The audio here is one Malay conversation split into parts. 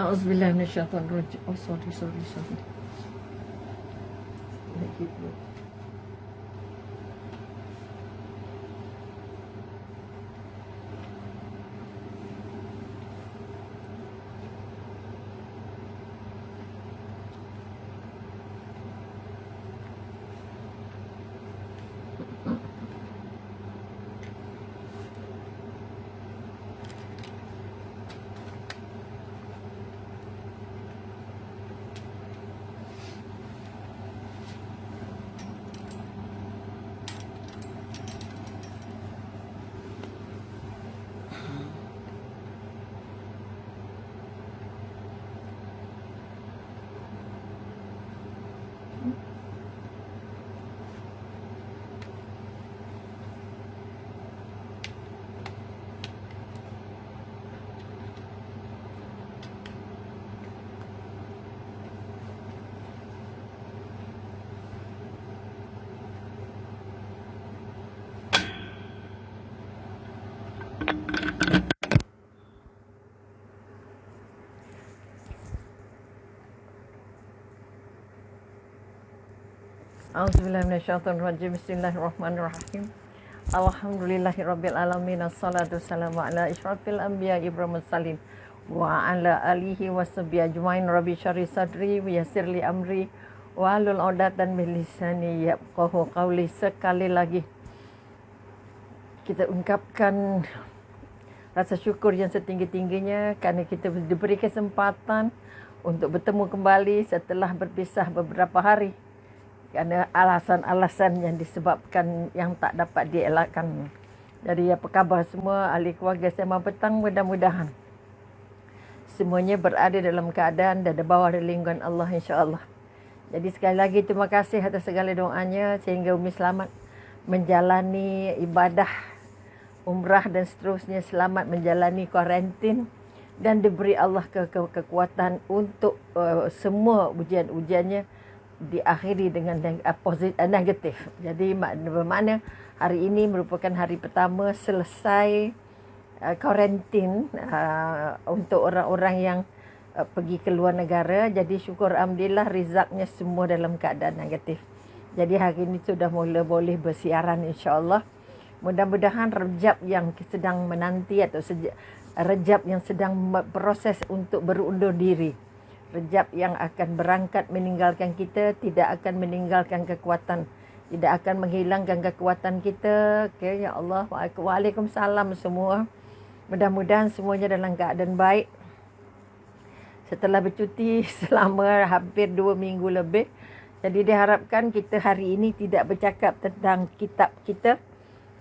A'udzubillahi minasyaitonirrajim. Oh, sorry. A'udzubillahi minasyaitonirrajim. Bismillahirrahmanirrahim. Alhamdulillahirabbil alamin. Assalatu wassalamu ala asyrafil anbiya'i wal mursalin wa ala alihi washabihi ajmain. Rabbi syarih sadri wa yassir li amri wa hlul 'uqdatam min lisani yafqahu qawli. Sekali lagi kita ungkapkan rasa syukur yang setinggi-tingginya kerana kita diberi kesempatan untuk bertemu kembali setelah berpisah beberapa hari kerana alasan-alasan yang disebabkan yang tak dapat dielakkan. Jadi apa khabar semua ahli keluarga selamat petang, mudah-mudahan semuanya berada dalam keadaan dan di bawah lindungan Allah insya-Allah. Jadi sekali lagi terima kasih atas segala doanya sehingga Umi selamat menjalani ibadah umrah dan seterusnya, selamat menjalani kuarantin dan diberi Allah kekuatan untuk semua ujian-ujiannya diakhiri dengan negatif. Jadi bermakna hari ini merupakan hari pertama selesai kuarantin untuk orang-orang yang pergi ke luar negara. Jadi syukur alhamdulillah rizaknya semua dalam keadaan negatif. Jadi hari ini sudah mula boleh bersiaran insya-Allah. Mudah-mudahan Rejab yang sedang menanti atau Rejab yang sedang proses untuk berundur diri, Rejab yang akan berangkat meninggalkan kita tidak akan meninggalkan kekuatan, tidak akan menghilangkan kekuatan kita. Okay, ya Allah. Waalaikumsalam semua. Mudah-mudahan semuanya dalam keadaan baik. Setelah bercuti selama hampir 2 minggu lebih, jadi diharapkan kita hari ini tidak bercakap tentang kitab kita,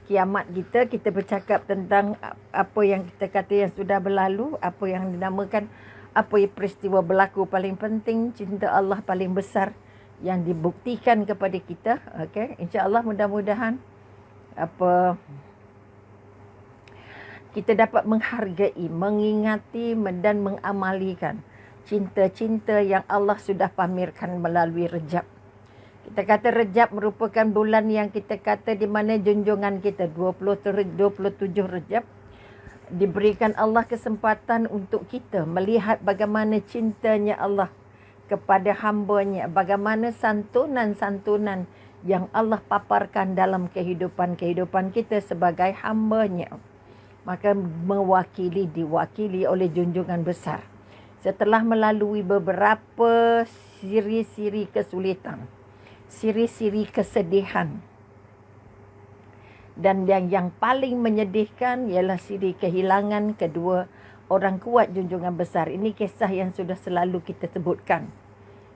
kiamat kita bercakap tentang apa yang kita kata yang sudah berlalu, apa yang dinamakan apa yang peristiwa berlaku paling penting, cinta Allah paling besar yang dibuktikan kepada kita. Okey, insya-Allah mudah-mudahan kita dapat menghargai, mengingati dan mengamalikan cinta-cinta yang Allah sudah pamerkan melalui Rejab. Kita kata Rejab merupakan bulan yang kita kata di mana junjungan kita 27 Rejab diberikan Allah kesempatan untuk kita melihat bagaimana cintanya Allah kepada hamba-Nya, bagaimana santunan-santunan yang Allah paparkan dalam kehidupan kita sebagai hamba-Nya. Maka diwakili oleh junjungan besar. Setelah melalui beberapa siri-siri kesulitan, siri-siri kesedihan, dan yang paling menyedihkan ialah siri kehilangan kedua orang kuat junjungan besar. Ini kisah yang sudah selalu kita sebutkan.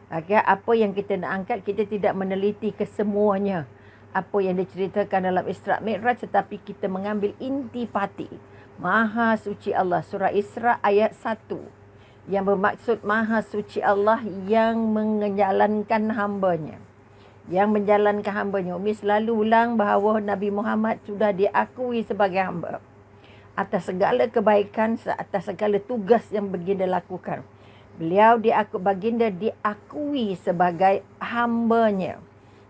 Okay, apa yang kita nak angkat, kita tidak meneliti kesemuanya apa yang diceritakan dalam Isra Mi'raj, tetapi kita mengambil intipati. Maha suci Allah, surah Isra ayat 1, yang bermaksud Maha suci Allah yang menjalankan hamba-Nya. Yang menjalankan hamba-Nya. Umi selalu ulang bahawa Nabi Muhammad sudah diakui sebagai hamba atas segala kebaikan, atas segala tugas yang baginda lakukan. Baginda diakui sebagai hamba-Nya.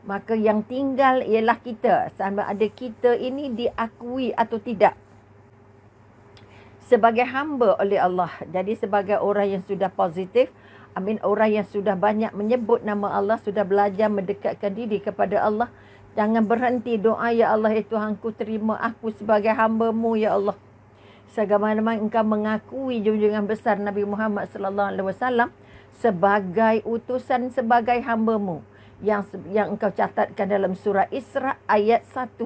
Maka yang tinggal ialah kita, sama ada kita ini diakui atau tidak. sebagai hamba oleh Allah. Jadi sebagai orang yang sudah positif, orang yang sudah banyak menyebut nama Allah, sudah belajar mendekatkan diri kepada Allah, jangan berhenti doa, ya Allah, ya Tuhanku, terima aku sebagai hamba-Mu, ya Allah. Sebagaimana engkau mengakui junjungan besar Nabi Muhammad sallallahu alaihi wasallam sebagai utusan, sebagai hamba-Mu yang engkau catatkan dalam surah Isra ayat 1.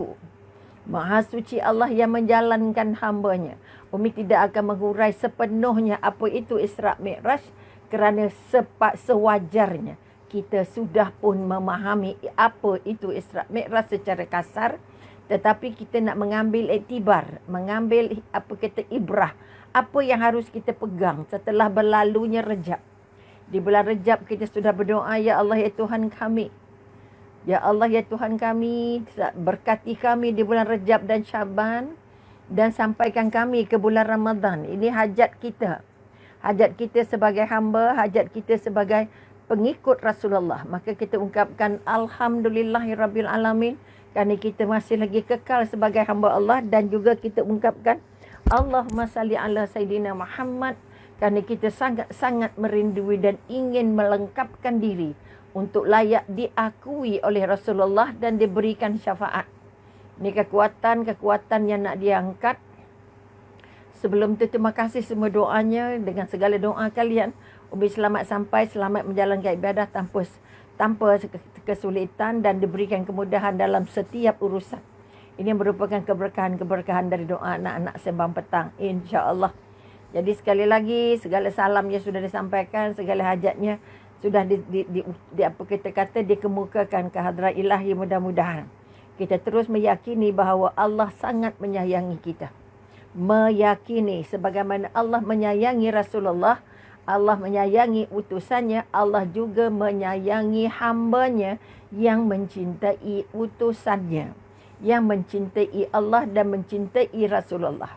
Maha suci Allah yang menjalankan hamba-Nya. Umi tidak akan menghurai sepenuhnya apa itu Isra Mi'raj kerana sewajarnya kita sudah pun memahami apa itu Isra Mi'raj secara kasar, tetapi kita nak mengambil iktibar, mengambil ibrah, apa yang harus kita pegang setelah berlalunya Rejab. Di bulan Rejab kita sudah berdoa, ya Allah, ya Tuhan kami, ya Allah, ya Tuhan kami, berkati kami di bulan Rejab dan Syaban, dan sampaikan kami ke bulan Ramadan. Ini hajat kita. Hajat kita sebagai hamba, hajat kita sebagai pengikut Rasulullah. Maka kita ungkapkan Alhamdulillahirabbil alamin, kerana kita masih lagi kekal sebagai hamba Allah, dan juga kita ungkapkan Allahumma salli ala Sayyidina Muhammad, kerana kita sangat-sangat merindui dan ingin melengkapkan diri untuk layak diakui oleh Rasulullah dan diberikan syafaat. Ini kekuatan yang nak diangkat. Sebelum itu, terima kasih semua doanya. Dengan segala doa kalian, Umi selamat sampai, selamat menjalankan ibadah tanpa kesulitan dan diberikan kemudahan dalam setiap urusan. Ini merupakan keberkahan-keberkahan dari doa anak-anak sembang petang, insya-Allah. Jadi sekali lagi, segala salamnya sudah disampaikan, segala hajatnya sudah apa kita kata dikemukakan ke hadrat ilahi. Mudah-mudahan kita terus meyakini bahawa Allah sangat menyayangi kita. Meyakini sebagaimana Allah menyayangi Rasulullah, Allah menyayangi utusannya, Allah juga menyayangi hamba-Nya yang mencintai utusannya, yang mencintai Allah dan mencintai Rasulullah.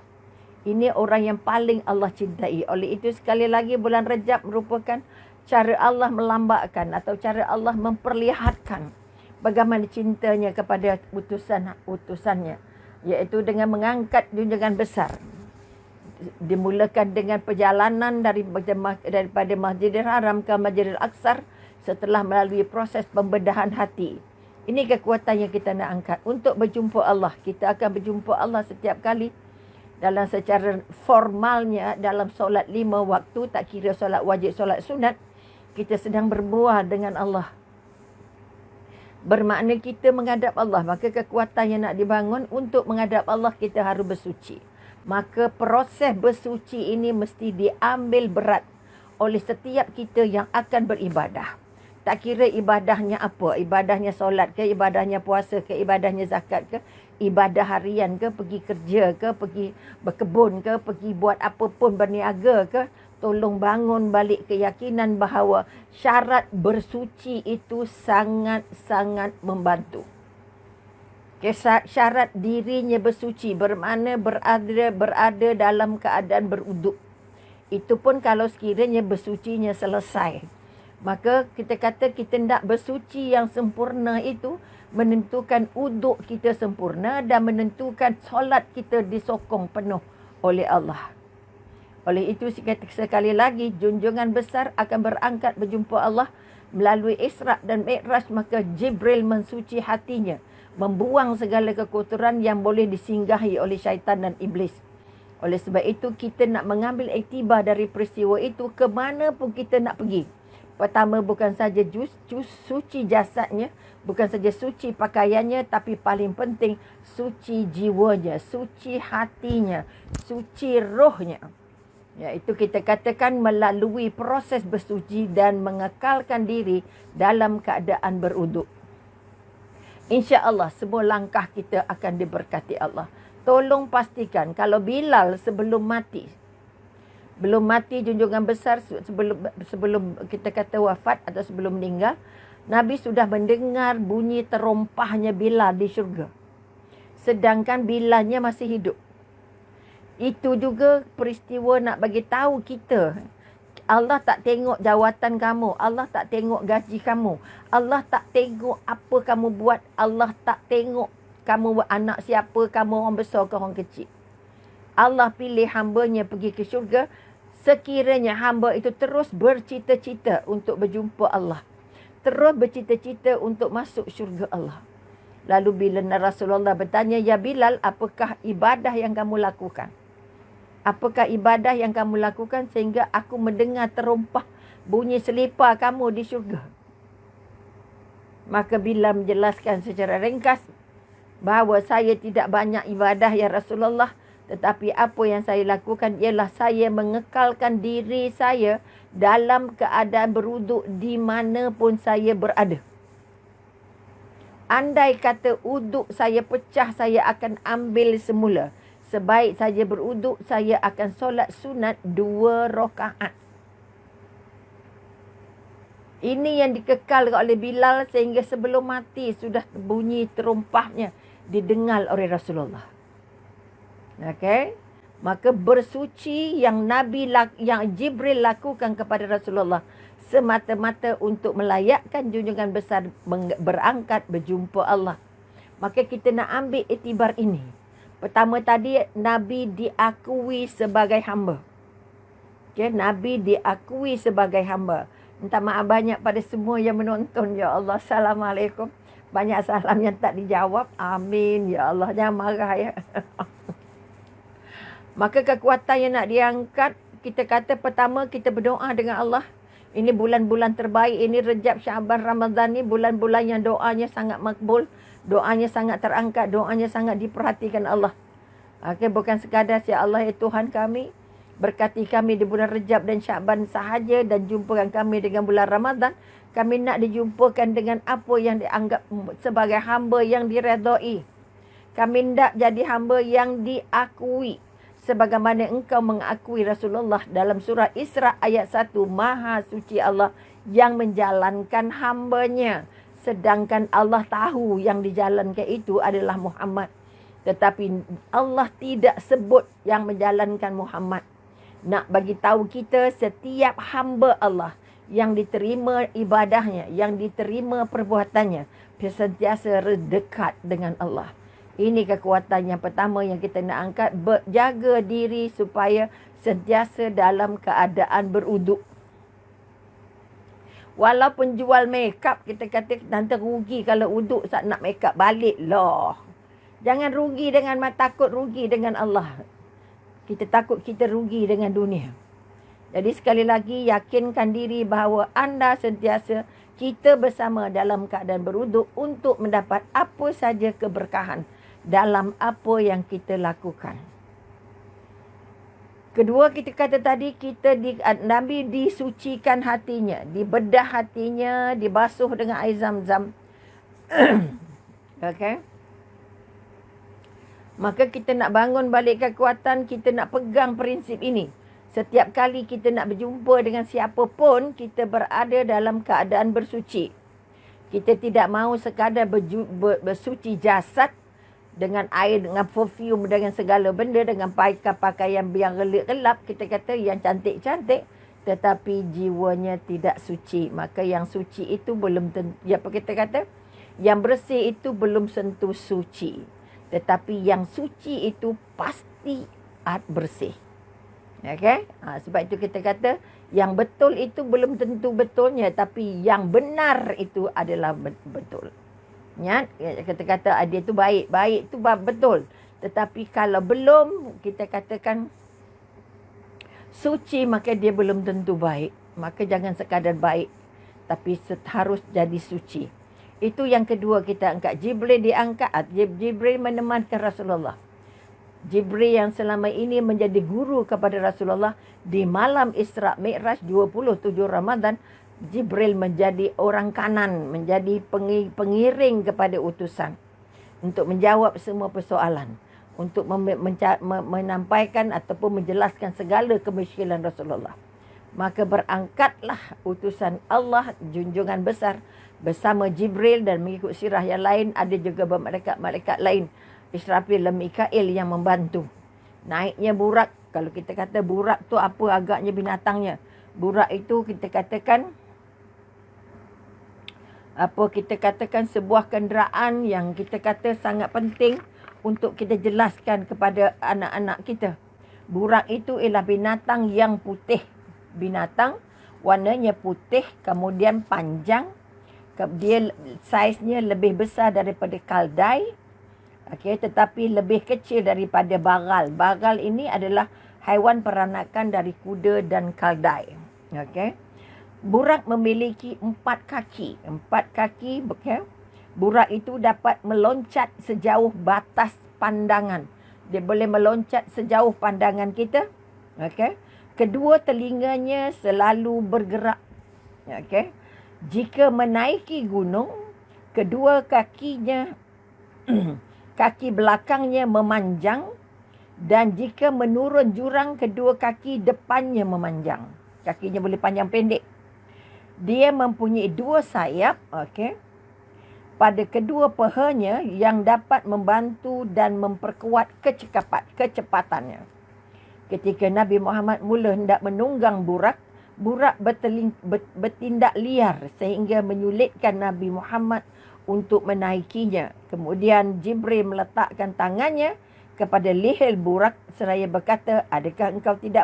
Ini orang yang paling Allah cintai. Oleh itu sekali lagi, bulan Rejab merupakan cara Allah melambakkan atau cara Allah memperlihatkan bagaimana cintanya kepada utusannya, iaitu dengan mengangkat junjungan besar. Dimulakan dengan perjalanan daripada Masjidil Haram ke Masjidil Aqsa setelah melalui proses pembedahan hati. Ini kekuatan yang kita nak angkat untuk berjumpa Allah. Kita akan berjumpa Allah setiap kali dalam secara formalnya dalam solat 5 waktu, tak kira solat wajib, solat sunat, kita sedang berbuah dengan Allah. Bermakna kita menghadap Allah. Maka kekuatan yang nak dibangun untuk menghadap Allah, kita harus bersuci. Maka proses bersuci ini mesti diambil berat oleh setiap kita yang akan beribadah. Tak kira ibadahnya apa, ibadahnya solat ke, ibadahnya puasa ke, ibadahnya zakat ke, ibadah harian ke, pergi kerja ke, pergi berkebun ke, pergi buat apa pun, berniaga ke, tolong bangun balik keyakinan bahawa syarat bersuci itu sangat-sangat membantu. Syarat dirinya bersuci bermakna berada dalam keadaan beruduk. Itu pun kalau sekiranya bersucinya selesai. Maka kita kata kita nak bersuci yang sempurna itu menentukan uduk kita sempurna dan menentukan solat kita disokong penuh oleh Allah. Oleh itu sekali lagi, junjungan besar akan berangkat berjumpa Allah melalui Isra dan Mi'raj. Maka Jibril mensuci hatinya, membuang segala kekotoran yang boleh disinggahi oleh syaitan dan iblis. Oleh sebab itu kita nak mengambil iktibar dari peristiwa itu ke mana pun kita nak pergi. Pertama, bukan saja suci jasadnya, bukan saja suci pakaiannya, tapi paling penting suci jiwanya, suci hatinya, suci rohnya. Iaitu kita katakan melalui proses bersuci dan mengekalkan diri dalam keadaan beruduk. InsyaAllah semua langkah kita akan diberkati Allah. Tolong pastikan kalau Bilal sebelum mati, belum mati junjungan besar, sebelum kita kata wafat atau sebelum meninggal, Nabi sudah mendengar bunyi terompahnya Bilal di syurga. Sedangkan Bilalnya masih hidup. Itu juga peristiwa nak bagi tahu kita, Allah tak tengok jawatan kamu, Allah tak tengok gaji kamu, Allah tak tengok apa kamu buat, Allah tak tengok kamu anak siapa, kamu orang besar ke orang kecil. Allah pilih hambanya pergi ke syurga sekiranya hamba itu terus bercita-cita untuk berjumpa Allah. Terus bercita-cita untuk masuk syurga Allah. Lalu bila Rasulullah bertanya, "Ya Bilal, apakah ibadah yang kamu lakukan? Apakah ibadah yang kamu lakukan sehingga aku mendengar terumpah bunyi selipar kamu di syurga?" Maka Bilal menjelaskan secara ringkas bahawa saya tidak banyak ibadah ya Rasulullah, tetapi apa yang saya lakukan ialah saya mengekalkan diri saya dalam keadaan beruduk di mana pun saya berada. Andai kata uduk saya pecah, saya akan ambil semula. Sebaik saja beruduk, saya akan solat sunat 2 rakaat. Ini yang dikekal oleh Bilal sehingga sebelum mati sudah bunyi terumpahnya didengar oleh Rasulullah. Okey? Maka bersuci yang Jibril lakukan kepada Rasulullah semata-mata untuk melayakkan junjungan besar berangkat berjumpa Allah. Maka kita nak ambil iktibar ini. Pertama tadi, Nabi diakui sebagai hamba. Okay? Nabi diakui sebagai hamba. Minta maaf banyak pada semua yang menonton. Ya Allah, Assalamualaikum. Banyak salam yang tak dijawab. Amin. Ya Allah, jangan marah ya. Maka kekuatan yang nak diangkat, kita kata pertama kita berdoa dengan Allah. Ini bulan-bulan terbaik. Ini Rejab, Syaban, Ramadan ni bulan-bulan yang doanya sangat makbul. Doanya sangat terangkat. Doanya sangat diperhatikan Allah. Okay, bukan sekadar ya Allah ya Tuhan kami. Berkati kami di bulan Rejab dan Syaban sahaja dan jumpakan kami dengan bulan Ramadan. Kami nak dijumpakan dengan apa yang dianggap sebagai hamba yang diredai. Kami nak jadi hamba yang diakui. Sebagaimana engkau mengakui Rasulullah dalam surah Isra ayat 1. Maha suci Allah yang menjalankan hambanya. Sedangkan Allah tahu yang dijalankan itu adalah Muhammad. Tetapi Allah tidak sebut yang menjalankan Muhammad. Nak bagi tahu kita setiap hamba Allah yang diterima ibadahnya, yang diterima perbuatannya, sentiasa dekat dengan Allah. Ini kekuatan yang pertama yang kita nak angkat. Jaga diri supaya sentiasa dalam keadaan beruduk. Walaupun jual makeup, kita kata nanti rugi kalau uduk saat nak makeup balik lah. Jangan rugi dengan takut rugi dengan Allah. Kita takut kita rugi dengan dunia. Jadi sekali lagi yakinkan diri bahawa anda sentiasa kita bersama dalam keadaan beruduk untuk mendapat apa saja keberkahan dalam apa yang kita lakukan. Kedua, kita kata tadi Nabi disucikan hatinya, dibedah hatinya, dibasuh dengan air zam-zam. Okey. Maka kita nak bangun balik kekuatan, kita nak pegang prinsip ini. Setiap kali kita nak berjumpa dengan siapa pun, kita berada dalam keadaan bersuci. Kita tidak mahu sekadar bersuci jasad dengan air, dengan perfume, dengan segala benda, dengan pakaian yang gelap, kita kata yang cantik-cantik, tetapi jiwanya tidak suci. Maka yang suci itu belum tentu, apa kita kata? Yang bersih itu belum tentu suci. Tetapi yang suci itu pasti bersih. Okay? Sebab itu kita kata yang betul itu belum tentu betulnya, tapi yang benar itu adalah betul. Ya, kita kata dia tu baik. Baik tu betul. Tetapi kalau belum kita katakan suci, maka dia belum tentu baik. Maka jangan sekadar baik, tapi harus jadi suci. Itu yang kedua kita angkat. Jibril diangkat. Jibril menemankan Rasulullah. Jibril yang selama ini menjadi guru kepada Rasulullah di malam Isra Mi'raj 27 Ramadan, Jibril menjadi orang kanan, menjadi pengiring kepada utusan untuk menjawab semua persoalan, untuk menampaikan ataupun menjelaskan segala kemusykilan Rasulullah. Maka berangkatlah utusan Allah, junjungan besar, bersama Jibril dan mengikut sirah yang lain. Ada juga malaikat-malaikat lain, Israfil dan Mikail yang membantu. Naiknya burak. Kalau kita kata burak tu apa agaknya binatangnya? Burak itu kita katakan sebuah kenderaan yang kita kata sangat penting untuk kita jelaskan kepada anak-anak kita. Burak itu ialah binatang yang putih. Binatang warnanya putih, kemudian panjang. Dia saiznya lebih besar daripada kaldai. Okey, tetapi lebih kecil daripada bagal. Bagal ini adalah haiwan peranakan dari kuda dan kaldai. Okey. Burak memiliki 4 kaki. 4 kaki, okey. Burak itu dapat meloncat sejauh batas pandangan. Dia boleh meloncat sejauh pandangan kita. Okey. Kedua telinganya selalu bergerak. Okey. Jika menaiki gunung, kedua kakinya kaki belakangnya memanjang, dan jika menurun jurang, kedua kaki depannya memanjang. Kakinya boleh panjang pendek. Dia mempunyai 2 sayap, okey, pada kedua pahanya yang dapat membantu dan memperkuat kecepatannya. Ketika Nabi Muhammad mula hendak menunggang burak, burak bertindak liar sehingga menyulitkan Nabi Muhammad untuk menaikinya. Kemudian Jibril meletakkan tangannya kepada leher burak seraya berkata, adakah engkau tidak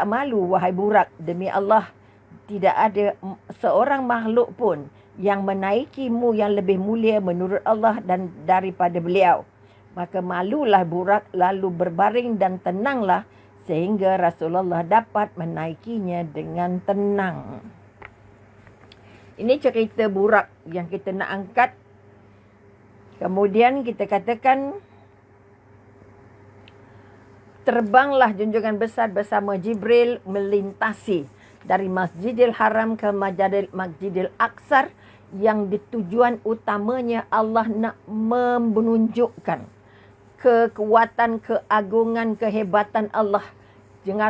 malu wahai burak? Demi Allah, tidak ada seorang makhluk pun yang menaikimu yang lebih mulia menurut Allah dan daripada beliau. Maka malulah burak, lalu berbaring dan tenanglah sehingga Rasulullah dapat menaikinya dengan tenang. Ini cerita burak yang kita nak angkat. Kemudian kita katakan, terbanglah junjungan besar bersama Jibril melintasi dari Masjidil Haram ke Masjidil Aqsa, yang tujuan utamanya Allah nak menunjukkan kekuatan, keagungan, kehebatan Allah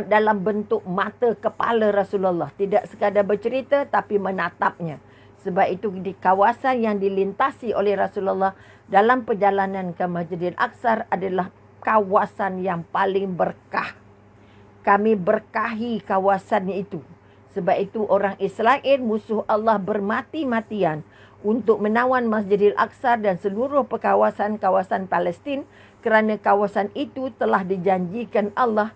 dalam bentuk mata kepala Rasulullah. Tidak sekadar bercerita tapi menatapnya. Sebab itu di kawasan yang dilintasi oleh Rasulullah dalam perjalanan ke Masjidil Aqsa adalah kawasan yang paling berkah. Kami berkahi kawasan itu. Sebab itu orang Israel, musuh Allah, bermati-matian untuk menawan Masjidil Aqsa dan seluruh kawasan Palestin, kerana kawasan itu telah dijanjikan Allah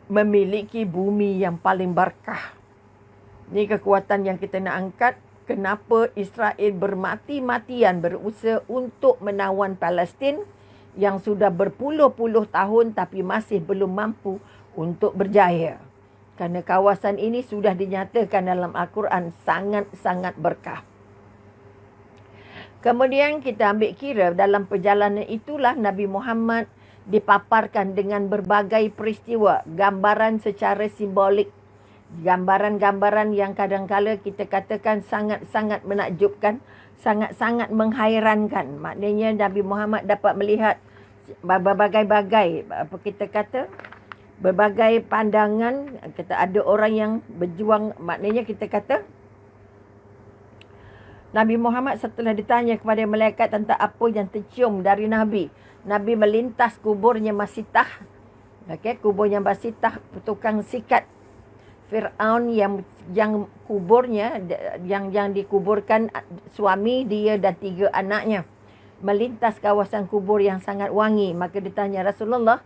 memiliki bumi yang paling berkah. Ini kekuatan yang kita nak angkat. Kenapa Israel bermati-matian berusaha untuk menawan Palestin yang sudah berpuluh-puluh tahun tapi masih belum mampu untuk berjaya. Kerana kawasan ini sudah dinyatakan dalam Al-Quran sangat-sangat berkah. Kemudian kita ambil kira dalam perjalanan itulah Nabi Muhammad dipaparkan dengan berbagai peristiwa, gambaran secara simbolik, gambaran-gambaran yang kadang-kala kita katakan sangat-sangat menakjubkan, sangat-sangat menghairankan. Maknanya Nabi Muhammad dapat melihat berbagai-bagai, berbagai pandangan. Kita ada orang yang berjuang, maknanya kita kata Nabi Muhammad setelah ditanya kepada malaikat tentang apa yang tercium dari Nabi, Nabi melintas kuburnya Masitah. Okey, kuburnya Masitah, tukang sikat Fir'aun yang kuburnya yang dikuburkan suami dia dan 3 anaknya. Melintas kawasan kubur yang sangat wangi. Maka ditanya Rasulullah,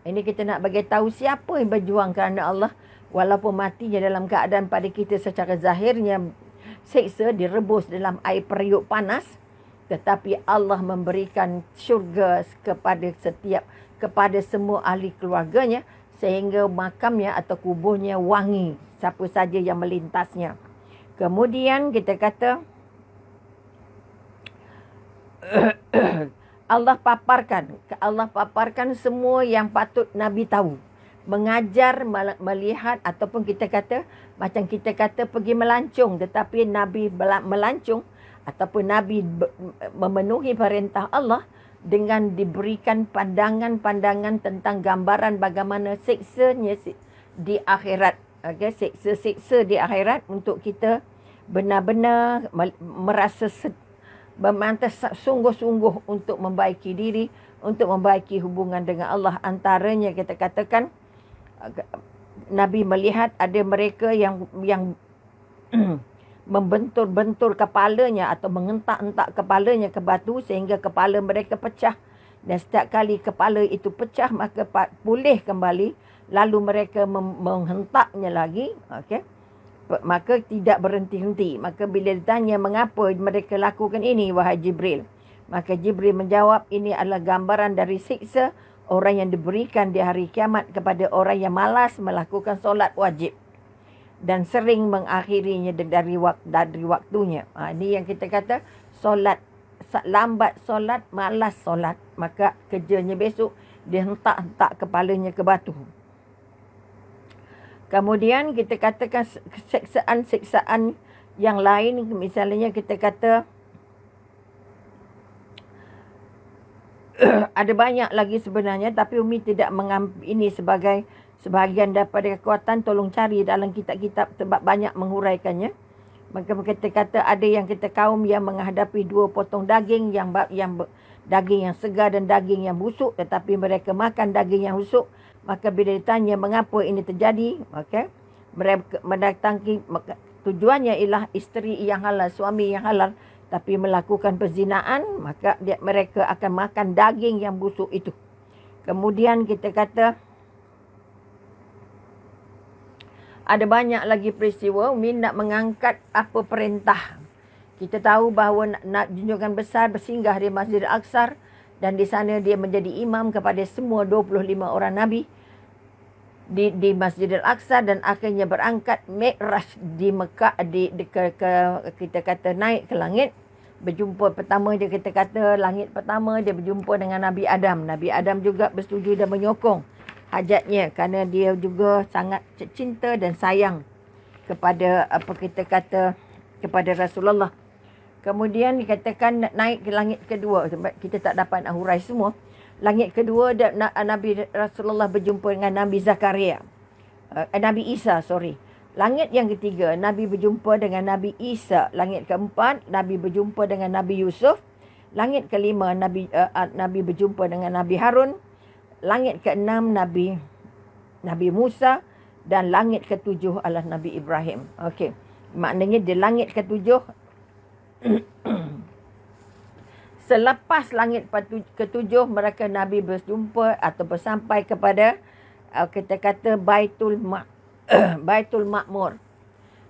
ini kita nak bagi tahu siapa yang berjuang kerana Allah walaupun matinya dalam keadaan pada kita secara zahirnya seksa, direbus dalam air periuk panas, tetapi Allah memberikan syurga kepada semua ahli keluarganya sehingga makamnya atau kuburnya wangi siapa saja yang melintasnya. Kemudian kita kata Allah paparkan semua yang patut Nabi tahu. Mengajar, melihat, ataupun kita kata macam kita kata pergi melancong, tetapi Nabi melancong ataupun Nabi memenuhi perintah Allah dengan diberikan pandangan-pandangan tentang gambaran bagaimana siksanya di akhirat. Okay? Siksa di akhirat untuk kita benar-benar merasa sungguh-sungguh untuk membaiki diri, untuk membaiki hubungan dengan Allah. Antaranya kita katakan Nabi melihat ada mereka yang membentur-bentur kepalanya atau mengentak-entak kepalanya ke batu sehingga kepala mereka pecah. Dan setiap kali kepala itu pecah, maka pulih kembali. Lalu mereka menghentaknya lagi. Okay? Maka tidak berhenti-henti. Maka bila ditanya mengapa mereka lakukan ini, wahai Jibril. Maka Jibril menjawab, ini adalah gambaran dari siksa orang yang diberikan di hari kiamat kepada orang yang malas melakukan solat wajib. Dan sering mengakhirinya dari waktunya. Ini yang kita kata lambat solat, malas solat. Maka kerjanya besok, dia hentak-hentak kepalanya ke batu. Kemudian kita katakan siksaan-siksaan yang lain. Misalnya kita kata, ada banyak lagi sebenarnya, tapi Umi tidak mengambil ini sebagai sebahagian daripada kekuatan. Tolong cari dalam kitab-kitab sebab banyak menguraikannya. Maka kita kata ada yang kita kaum yang menghadapi 2 potong daging, yang daging yang segar dan daging yang busuk, tetapi mereka makan daging yang busuk. Maka bila ditanya mengapa ini terjadi, mereka mendatangi, tujuannya ialah isteri yang halal, suami yang halal, tapi melakukan perzinaan, maka mereka akan makan daging yang busuk itu. Kemudian kita kata ada banyak lagi peristiwa. Umi nak mengangkat apa perintah. Kita tahu bahawa junjungan besar bersinggah di Masjid Al-Aqsa, dan di sana dia menjadi imam kepada semua 25 orang Nabi di Masjid Al-Aqsa, dan akhirnya berangkat Mi'raj di Mekah, kita kata naik ke langit. Berjumpa pertama dia, kita kata langit pertama dia berjumpa dengan Nabi Adam. Nabi Adam juga bersetuju dan menyokong hajatnya kerana dia juga sangat cinta dan sayang kepada kepada Rasulullah. Kemudian dikatakan naik ke langit kedua, sebab kita tak dapat nak hurai semua. Langit kedua Nabi Rasulullah berjumpa dengan Nabi Zakaria. Nabi Isa, Langit yang ketiga, Nabi berjumpa dengan Nabi Isa. Langit keempat, Nabi berjumpa dengan Nabi Yusuf. Langit kelima, Nabi berjumpa dengan Nabi Harun. Langit keenam, Nabi Musa. Dan langit ketujuh adalah Nabi Ibrahim. Okey. Maknanya di langit ketujuh, selepas langit ketujuh, mereka Nabi berjumpa atau bersampai kepada kita kata Baitul Ma'mur.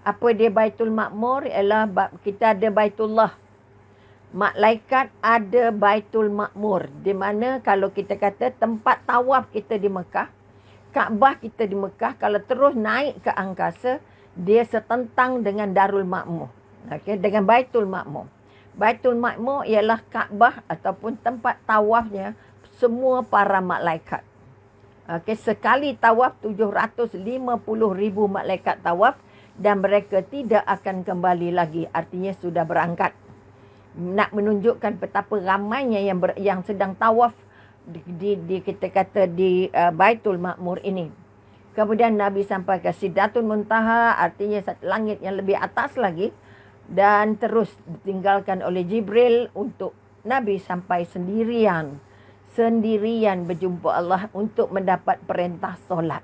Apa dia Baitul Ma'mur? Ialah kita ada Baitullah. Malaikat ada Baitul Ma'mur. Di mana kalau kita kata tempat tawaf kita di Mekah, Kaabah kita di Mekah, kalau terus naik ke angkasa, dia setentang dengan Darul Ma'mur. Okey, dengan Baitul Ma'mur. Baitul Ma'mur ialah Kaabah ataupun tempat tawafnya semua para malaikat. Okey, sekali tawaf 750,000 malaikat tawaf, dan mereka tidak akan kembali lagi. Artinya sudah berangkat. Nak menunjukkan betapa ramainya yang sedang tawaf kita kata di Baitul Ma'mur ini. Kemudian Nabi sampai ke Sidratul Muntaha, artinya langit yang lebih atas lagi, dan terus ditinggalkan oleh Jibril untuk Nabi sampai sendirian berjumpa Allah untuk mendapat perintah solat.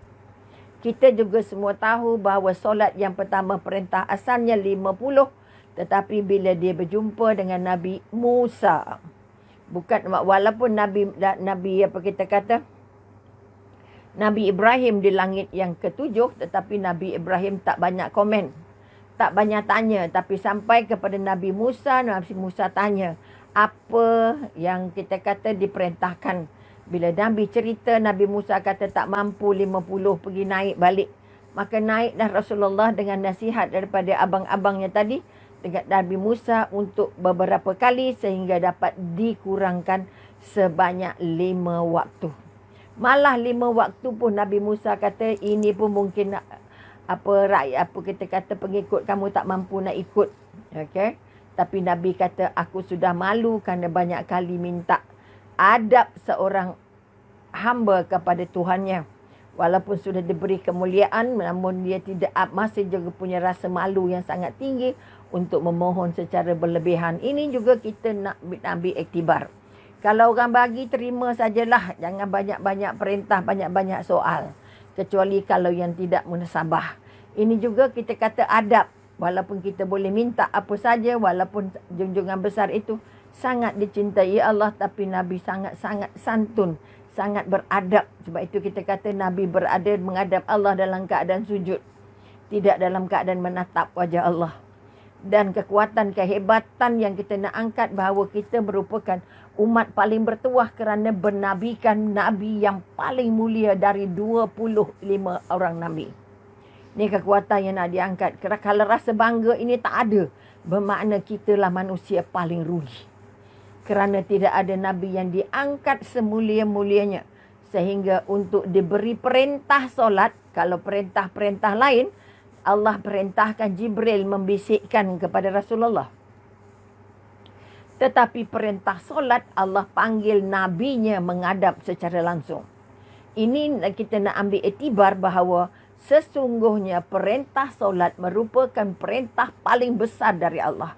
Kita juga semua tahu bahawa solat yang pertama perintah asalnya 50, tetapi bila dia berjumpa dengan Nabi Musa, walaupun Nabi apa kita kata Nabi Ibrahim di langit yang ketujuh, tetapi Nabi Ibrahim tak banyak komen, tak banyak tanya. Tapi sampai kepada Nabi Musa tanya apa yang kita kata diperintahkan. Bila Nabi cerita, Nabi Musa kata tak mampu 50 pergi naik balik. Maka naiklah Rasulullah dengan nasihat daripada abang-abangnya tadi dengan Nabi Musa untuk beberapa kali sehingga dapat dikurangkan sebanyak 5 waktu. Malah 5 waktu pun Nabi Musa kata ini pun mungkin kita kata pengikut kamu tak mampu nak ikut. Okey. Tapi Nabi kata aku sudah malu kerana banyak kali minta adab seorang hamba kepada Tuhannya. Walaupun sudah diberi kemuliaan, namun dia masih juga punya rasa malu yang sangat tinggi untuk memohon secara berlebihan. Ini juga kita nak ambil iktibar. Kalau orang bagi, terima sajalah. Jangan banyak-banyak perintah, banyak-banyak soal. Kecuali kalau yang tidak munasabah. Ini juga kita kata adab. Walaupun kita boleh minta apa saja, walaupun junjungan besar itu sangat dicintai Allah, tapi Nabi sangat-sangat santun, sangat beradab. Sebab itu kita kata Nabi berada menghadap Allah dalam keadaan sujud, tidak dalam keadaan menatap wajah Allah. Dan kekuatan, kehebatan yang kita nak angkat bahawa kita merupakan umat paling bertuah kerana bernabikan Nabi yang paling mulia dari 25 orang Nabi. Ini kekuatan yang nak diangkat. Kerana kalau rasa bangga ini tak ada, bermakna kitalah manusia paling rugi. Kerana tidak ada Nabi yang diangkat semulia-mulianya. Sehingga untuk diberi perintah solat, kalau perintah-perintah lain, Allah perintahkan Jibril membisikkan kepada Rasulullah. Tetapi perintah solat, Allah panggil nabinya menghadap secara langsung. Ini kita nak ambil iktibar bahawa sesungguhnya perintah solat merupakan perintah paling besar dari Allah.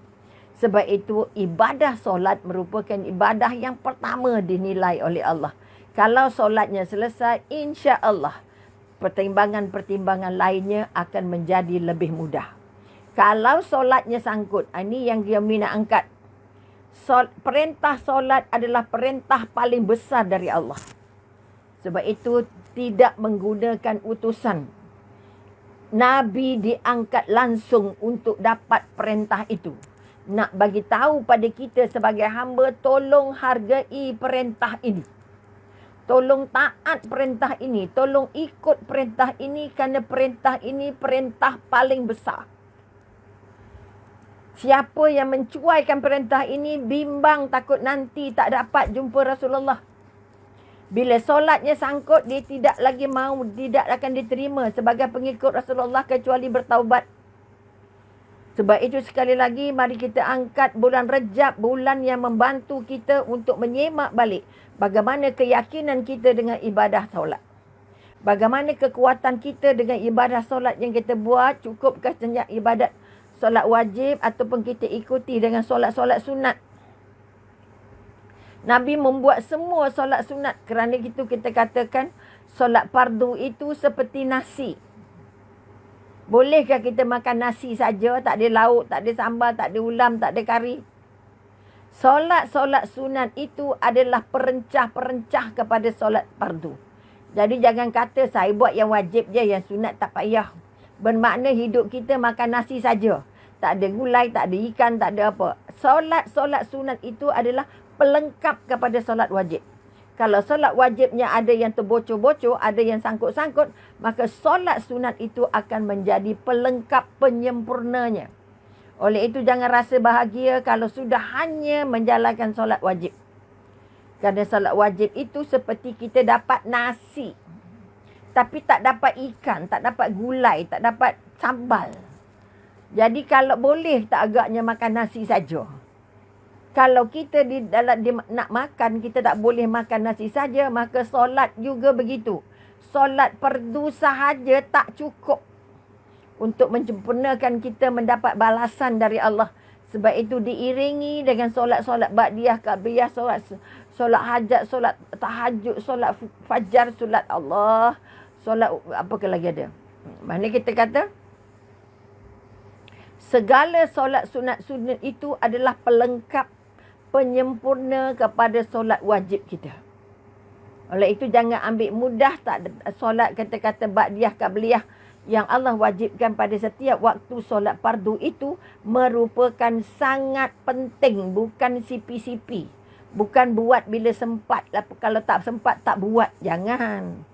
Sebab itu ibadah solat merupakan ibadah yang pertama dinilai oleh Allah. Kalau solatnya selesai, insya-Allah pertimbangan-pertimbangan lainnya akan menjadi lebih mudah. Kalau solatnya sangkut, ini yang dia nak angkat. Perintah solat adalah perintah paling besar dari Allah. Sebab itu tidak menggunakan utusan. Nabi diangkat langsung untuk dapat perintah itu. Nak bagi tahu pada kita sebagai hamba, tolong hargai perintah ini. Tolong taat perintah ini. Tolong ikut perintah ini kerana perintah ini perintah paling besar. Siapa yang mencuaikan perintah ini bimbang takut nanti tak dapat jumpa Rasulullah. Bila solatnya sangkut, dia tidak lagi mahu, tidak akan diterima sebagai pengikut Rasulullah kecuali bertaubat. Sebab itu sekali lagi mari kita angkat bulan Rejab, bulan yang membantu kita untuk menyemak balik bagaimana keyakinan kita dengan ibadah solat. Bagaimana kekuatan kita dengan ibadah solat yang kita buat, cukupkah sejak ibadat solat wajib ataupun kita ikuti dengan solat-solat sunat. Nabi membuat semua solat sunat, kerana itu kita katakan solat fardu itu seperti nasi. Bolehkah kita makan nasi saja, tak ada lauk, tak ada sambal, tak ada ulam, tak ada kari? Solat-solat sunat itu adalah perencah-perencah kepada solat fardu. Jadi jangan kata saya buat yang wajib je, yang sunat tak payah. Bermakna hidup kita makan nasi saja. Tak ada gulai, tak ada ikan, tak ada apa. Solat-solat sunat itu adalah pelengkap kepada solat wajib. Kalau solat wajibnya ada yang terbocor-bocor, ada yang sangkut-sangkut, maka solat sunat itu akan menjadi pelengkap penyempurnanya. Oleh itu jangan rasa bahagia kalau sudah hanya menjalankan solat wajib. Kerana solat wajib itu seperti kita dapat nasi, tapi tak dapat ikan, tak dapat gulai, tak dapat sambal. Jadi kalau boleh tak agaknya makan nasi saja. Kalau kita nak makan, kita tak boleh makan nasi saja, maka solat juga begitu. Solat fardu sahaja tak cukup untuk menyempurnakan kita mendapat balasan dari Allah. Sebab itu diiringi dengan solat-solat ba'diyah, qabliyah, solat hajat, solat tahajud, solat fajar, solat Allah, solat apa lagi ada. Mana kita kata segala solat sunat-sunat itu adalah pelengkap penyempurna kepada solat wajib kita. Oleh itu jangan ambil mudah tak solat kata-kata ba'diyah, qabliyah yang Allah wajibkan pada setiap waktu solat fardu itu merupakan sangat penting, bukan sipi-sipi. Bukan buat bila sempat, kalau tak sempat tak buat. Jangan.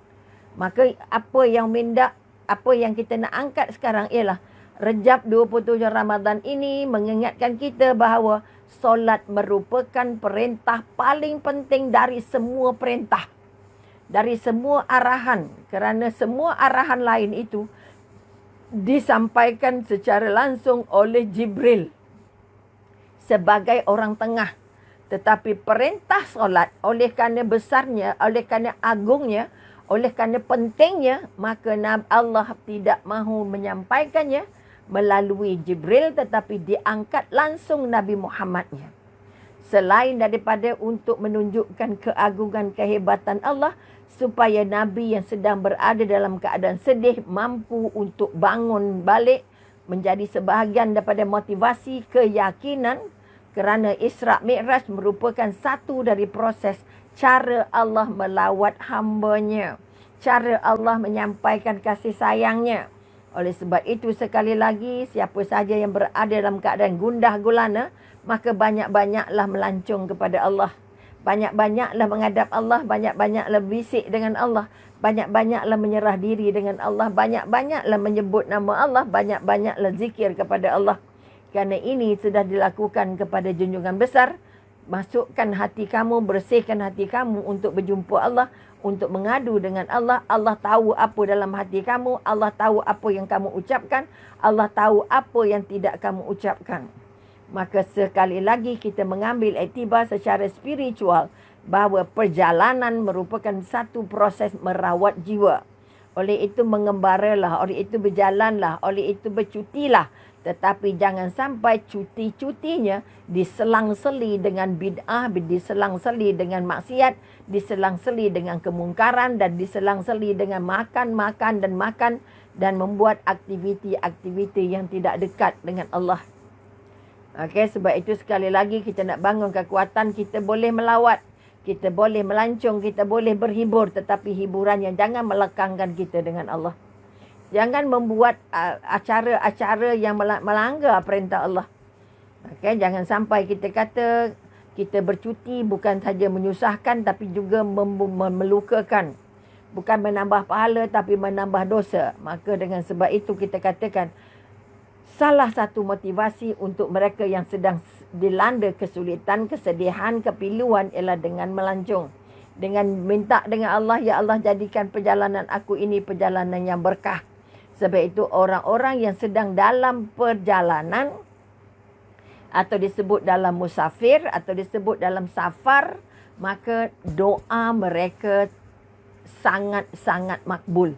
Maka apa yang kita nak angkat sekarang ialah Rejab 27 Ramadan ini mengingatkan kita bahawa solat merupakan perintah paling penting dari semua perintah. Dari semua arahan. Kerana semua arahan lain itu disampaikan secara langsung oleh Jibril sebagai orang tengah. Tetapi perintah solat oleh kerana besarnya, oleh kerana agungnya, oleh kerana pentingnya, maka Allah tidak mahu menyampaikannya melalui Jibril, tetapi diangkat langsung Nabi Muhammadnya. Selain daripada untuk menunjukkan keagungan kehebatan Allah, supaya Nabi yang sedang berada dalam keadaan sedih mampu untuk bangun balik menjadi sebahagian daripada motivasi keyakinan Kerana Isra' Mi'raj merupakan satu dari proses cara Allah melawat hamba-Nya. Cara Allah menyampaikan kasih sayangnya. Oleh sebab itu sekali lagi, siapa saja yang berada dalam keadaan gundah gulana, maka banyak-banyaklah melancong kepada Allah. Banyak-banyaklah menghadap Allah, banyak-banyaklah bisik dengan Allah. Banyak-banyaklah menyerah diri dengan Allah. Banyak-banyaklah menyebut nama Allah. Banyak-banyaklah zikir kepada Allah. Kerana ini sudah dilakukan kepada junjungan besar. Masukkan hati kamu, bersihkan hati kamu untuk berjumpa Allah, untuk mengadu dengan Allah. Allah tahu apa dalam hati kamu. Allah tahu apa yang kamu ucapkan. Allah tahu apa yang tidak kamu ucapkan. Maka sekali lagi kita mengambil iktibar secara spiritual bahawa perjalanan merupakan satu proses merawat jiwa. Oleh itu mengembaralah, oleh itu berjalanlah, oleh itu bercutilah. Tetapi jangan sampai cuti-cutinya diselang-seli dengan bid'ah, diselang-seli dengan maksiat, diselang-seli dengan kemungkaran dan diselang-seli dengan makan dan membuat aktiviti-aktiviti yang tidak dekat dengan Allah. Okey, sebab itu sekali lagi kita nak bangun kekuatan, kita boleh melawat, kita boleh melancong, kita boleh berhibur, tetapi hiburan yang jangan melekangkan kita dengan Allah. Jangan membuat acara-acara yang melanggar perintah Allah. Okay? Jangan sampai kita kata kita bercuti bukan saja menyusahkan tapi juga melukakan. Bukan menambah pahala tapi menambah dosa. Maka dengan sebab itu kita katakan salah satu motivasi untuk mereka yang sedang dilanda kesulitan, kesedihan, kepiluan ialah dengan melancong. Dengan minta dengan Allah, ya Allah jadikan perjalanan aku ini perjalanan yang berkah. Sebab itu orang-orang yang sedang dalam perjalanan atau disebut dalam musafir atau disebut dalam safar, maka doa mereka sangat-sangat makbul.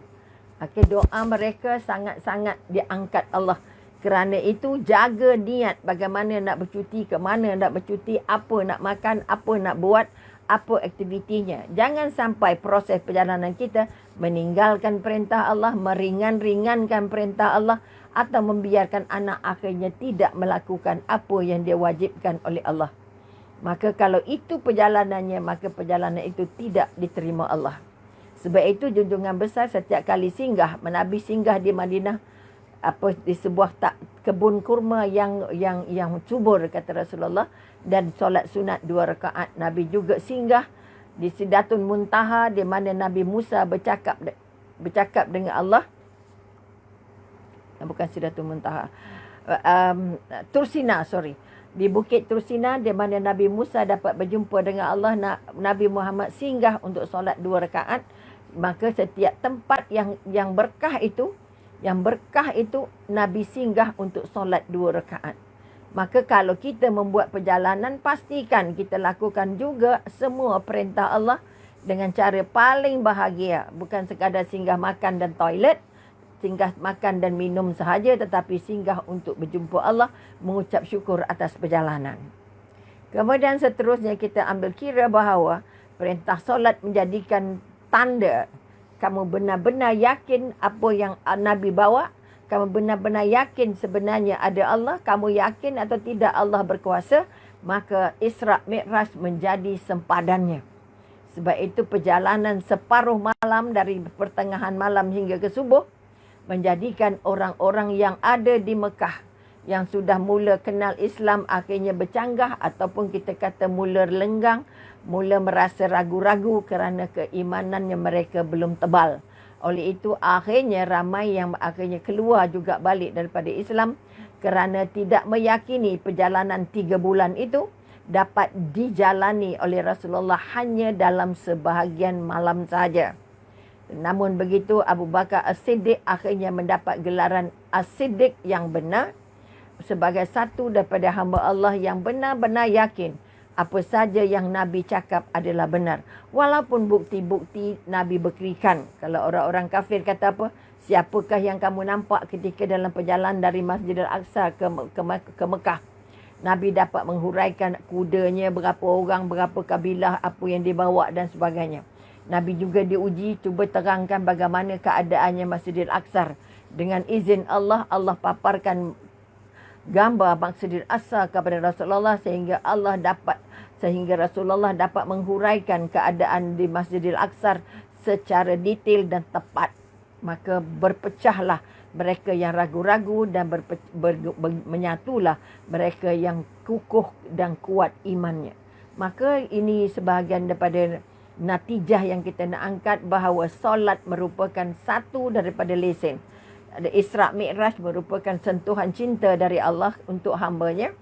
Okay, doa mereka sangat-sangat diangkat Allah. Kerana itu jaga niat bagaimana nak bercuti, ke mana nak bercuti, apa nak makan, apa nak buat, apa aktivitinya. Jangan sampai proses perjalanan kita meninggalkan perintah Allah, meringan-ringankan perintah Allah atau membiarkan anak akhirnya tidak melakukan apa yang dia wajibkan oleh Allah. Maka kalau itu perjalanannya, maka perjalanan itu tidak diterima Allah. Sebab itu junjungan besar setiap kali singgah, Nabi singgah di Madinah, di sebuah kebun kurma yang subur kata Rasulullah, dan solat sunat 2 rakaat. Nabi juga singgah di Sidratul Muntaha di mana Nabi Musa bercakap dengan Allah. Bukan Sidratul Muntaha. Tursina, di Bukit Tursina di mana Nabi Musa dapat berjumpa dengan Allah. Nabi Muhammad singgah untuk solat 2 rakaat. Maka setiap tempat yang berkah itu Nabi singgah untuk solat 2 rakaat. Maka kalau kita membuat perjalanan, pastikan kita lakukan juga semua perintah Allah dengan cara paling bahagia. Bukan sekadar singgah makan dan toilet, singgah makan dan minum sahaja, tetapi singgah untuk berjumpa Allah, mengucap syukur atas perjalanan. Kemudian seterusnya kita ambil kira bahawa perintah solat menjadikan tanda kamu benar-benar yakin apa yang Nabi bawa. Kamu benar-benar yakin sebenarnya ada Allah. Kamu yakin atau tidak Allah berkuasa. Maka Isra' Mi'raj menjadi sempadannya. Sebab itu perjalanan separuh malam dari pertengahan malam hingga ke subuh menjadikan orang-orang yang ada di Mekah yang sudah mula kenal Islam akhirnya bercanggah ataupun kita kata mula lenggang, mula merasa ragu-ragu kerana keimanannya mereka belum tebal. Oleh itu akhirnya ramai yang akhirnya keluar juga balik daripada Islam kerana tidak meyakini perjalanan 3 bulan itu dapat dijalani oleh Rasulullah hanya dalam sebahagian malam saja. Namun begitu Abu Bakar As-Siddiq akhirnya mendapat gelaran As-Siddiq yang benar sebagai satu daripada hamba Allah yang benar-benar yakin apa saja yang Nabi cakap adalah benar. Walaupun bukti-bukti Nabi berkerikan. Kalau orang-orang kafir kata apa? Siapakah yang kamu nampak ketika dalam perjalanan dari Masjid Al-Aqsa ke Mekah? Nabi dapat menghuraikan kudanya, berapa orang, berapa kabilah, apa yang dibawa dan sebagainya. Nabi juga diuji, cuba terangkan bagaimana keadaannya Masjid Al-Aqsa. Dengan izin Allah, Allah paparkan gambar Masjidil Aqsa kepada Rasulullah sehingga Rasulullah dapat menghuraikan keadaan di Masjidil Aqsa secara detail dan tepat. Maka berpecahlah mereka yang ragu-ragu dan menyatulah mereka yang kukuh dan kuat imannya. Maka ini sebahagian daripada natijah yang kita nak angkat, bahawa solat merupakan satu daripada lesen. Isra' Mi'raj merupakan sentuhan cinta dari Allah untuk hamba-Nya.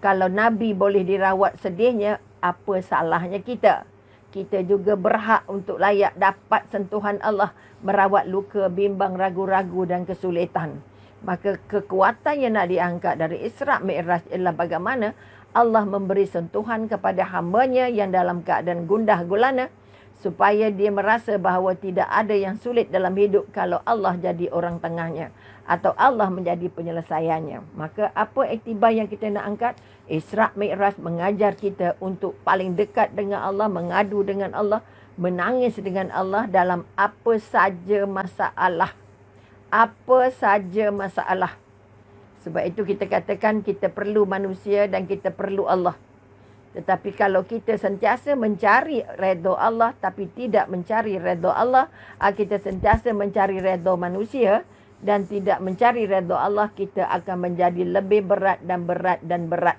Kalau Nabi boleh dirawat sedihnya, apa salahnya kita? Kita juga berhak untuk layak dapat sentuhan Allah, merawat luka, bimbang, ragu-ragu dan kesulitan. Maka kekuatan yang nak diangkat dari Isra' Mi'raj ialah bagaimana Allah memberi sentuhan kepada hamba-Nya yang dalam keadaan gundah gulana, supaya dia merasa bahawa tidak ada yang sulit dalam hidup kalau Allah jadi orang tengahnya atau Allah menjadi penyelesaiannya. Maka apa iktibar yang kita nak angkat? Isra' Mi'raj mengajar kita untuk paling dekat dengan Allah, mengadu dengan Allah, menangis dengan Allah dalam apa saja masalah. Apa saja masalah. Sebab itu kita katakan kita perlu manusia dan kita perlu Allah. Tetapi kalau kita sentiasa mencari redha Allah tapi tidak mencari redha Allah, kita sentiasa mencari redha manusia dan tidak mencari redha Allah, kita akan menjadi lebih berat dan berat dan berat.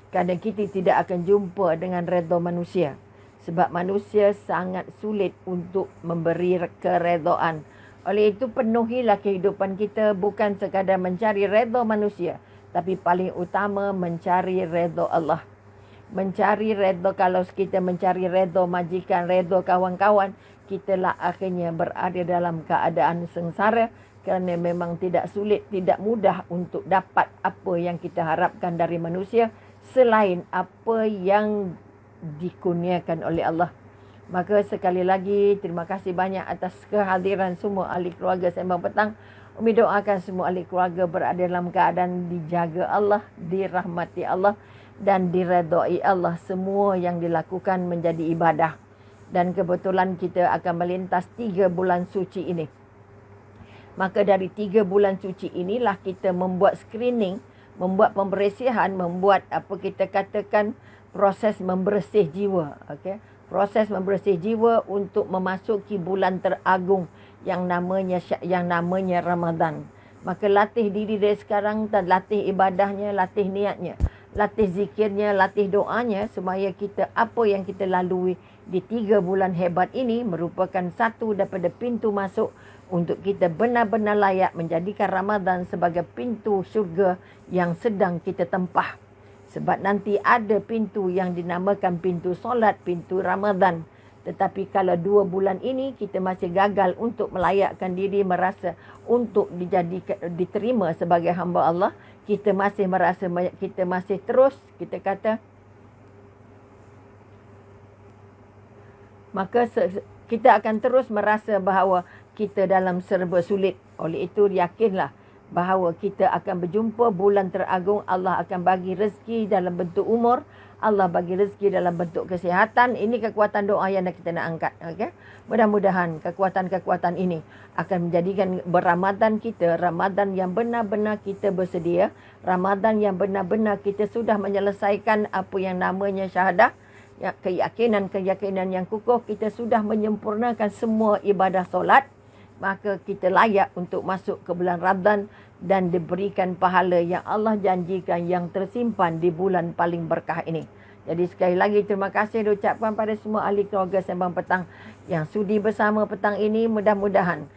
Kerana kita tidak akan jumpa dengan redha manusia. Sebab manusia sangat sulit untuk memberi keredaan. Oleh itu penuhilah kehidupan kita bukan sekadar mencari redha manusia, tapi paling utama mencari redha Allah. Mencari redha, kalau kita mencari redha majikan, redha kawan-kawan, kita lah akhirnya berada dalam keadaan sengsara kerana memang tidak sulit, tidak mudah untuk dapat apa yang kita harapkan dari manusia selain apa yang dikurniakan oleh Allah. Maka sekali lagi terima kasih banyak atas kehadiran semua ahli keluarga Sembang Petang. Umi doakan semua ahli keluarga berada dalam keadaan dijaga Allah, dirahmati Allah dan diredai Allah. Semua yang dilakukan menjadi ibadah. Dan kebetulan kita akan melintas 3 bulan suci ini. Maka dari 3 bulan suci inilah kita membuat screening, membuat pembersihan, membuat apa kita katakan proses membersih jiwa. Okay? Proses membersih jiwa untuk memasuki bulan teragung yang namanya Ramadan. Maka latih diri dari sekarang dan latih ibadahnya, latih niatnya, latih zikirnya, latih doanya, supaya kita apa yang kita lalui di 3 bulan hebat ini merupakan satu daripada pintu masuk untuk kita benar-benar layak menjadikan Ramadan sebagai pintu syurga yang sedang kita tempah. Sebab nanti ada pintu yang dinamakan pintu solat, pintu Ramadan. Tetapi kalau 2 bulan ini kita masih gagal untuk melayakkan diri, merasa untuk diterima sebagai hamba Allah, kita masih merasa, kita masih terus, kita kata, maka kita akan terus merasa bahawa kita dalam serba sulit. Oleh itu yakinlah bahawa kita akan berjumpa bulan teragung. Allah akan bagi rezeki dalam bentuk umur, Allah bagi rezeki dalam bentuk kesihatan. Ini kekuatan doa yang kita nak angkat. Okay? Mudah-mudahan kekuatan-kekuatan ini akan menjadikan berramadan kita, Ramadan yang benar-benar kita bersedia, Ramadan yang benar-benar kita sudah menyelesaikan apa yang namanya syahadah, ya, keyakinan yang kukuh, kita sudah menyempurnakan semua ibadah solat. Maka kita layak untuk masuk ke bulan Ramadan dan diberikan pahala yang Allah janjikan yang tersimpan di bulan paling berkah ini. Jadi sekali lagi terima kasih diucapkan pada semua ahli keluarga Sembang Petang yang sudi bersama petang ini. Mudah-mudahan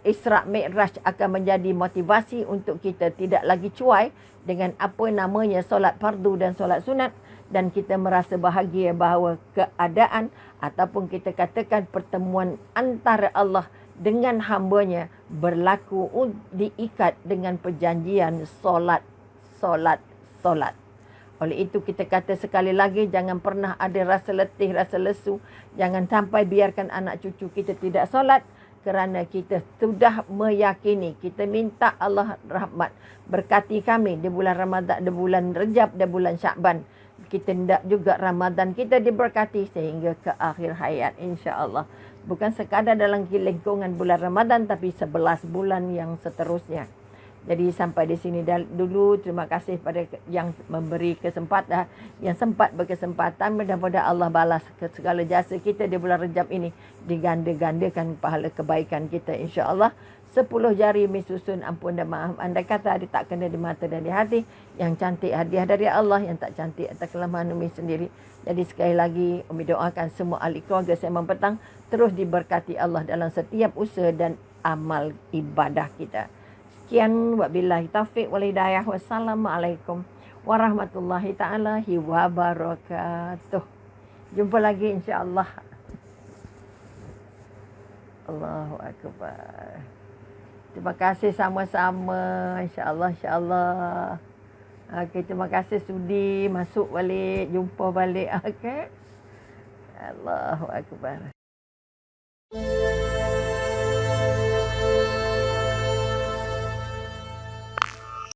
Isra' Mi'raj akan menjadi motivasi untuk kita tidak lagi cuai dengan apa namanya solat fardu dan solat sunat, dan kita merasa bahagia bahawa keadaan ataupun kita katakan pertemuan antara Allah dengan hamba-Nya berlaku diikat dengan perjanjian solat. Oleh itu kita kata sekali lagi, jangan pernah ada rasa letih, rasa lesu. Jangan sampai biarkan anak cucu kita tidak solat, kerana kita sudah meyakini, kita minta Allah rahmat berkati kami di bulan Ramadan, di bulan Rejab dan bulan Syakban. Kita hendak juga Ramadan kita diberkati sehingga ke akhir hayat, insya-Allah. Bukan sekadar dalam lingkungan bulan Ramadan, tapi 11 bulan yang seterusnya. Jadi sampai di sini dulu. Terima kasih pada yang memberi kesempatan, yang sempat berkesempatan. Mudah-mudahan Allah balas ke segala jasa kita di bulan Rejab ini, diganda-gandakan pahala kebaikan kita insya-Allah. 10 jari mi susun ampun dan maaf. Andai kata ada tak kena di mata dan di hati, yang cantik hadiah dari Allah, yang tak cantik atas kelemahan Umi sendiri. Jadi sekali lagi Umi doakan semua ahli keluarga Sembang Petang terus diberkati Allah dalam setiap usaha dan amal ibadah kita. Sekian, wabillahi taufiq wal hidayah. Wassalamualaikum warahmatullahi taala wabarakatuh. Jumpa lagi insya-Allah. Allahu akbar. Terima kasih sama-sama. InsyaAllah, insyaAllah. Okey, terima kasih sudi masuk balik, jumpa balik. Okey. Allahu akbar.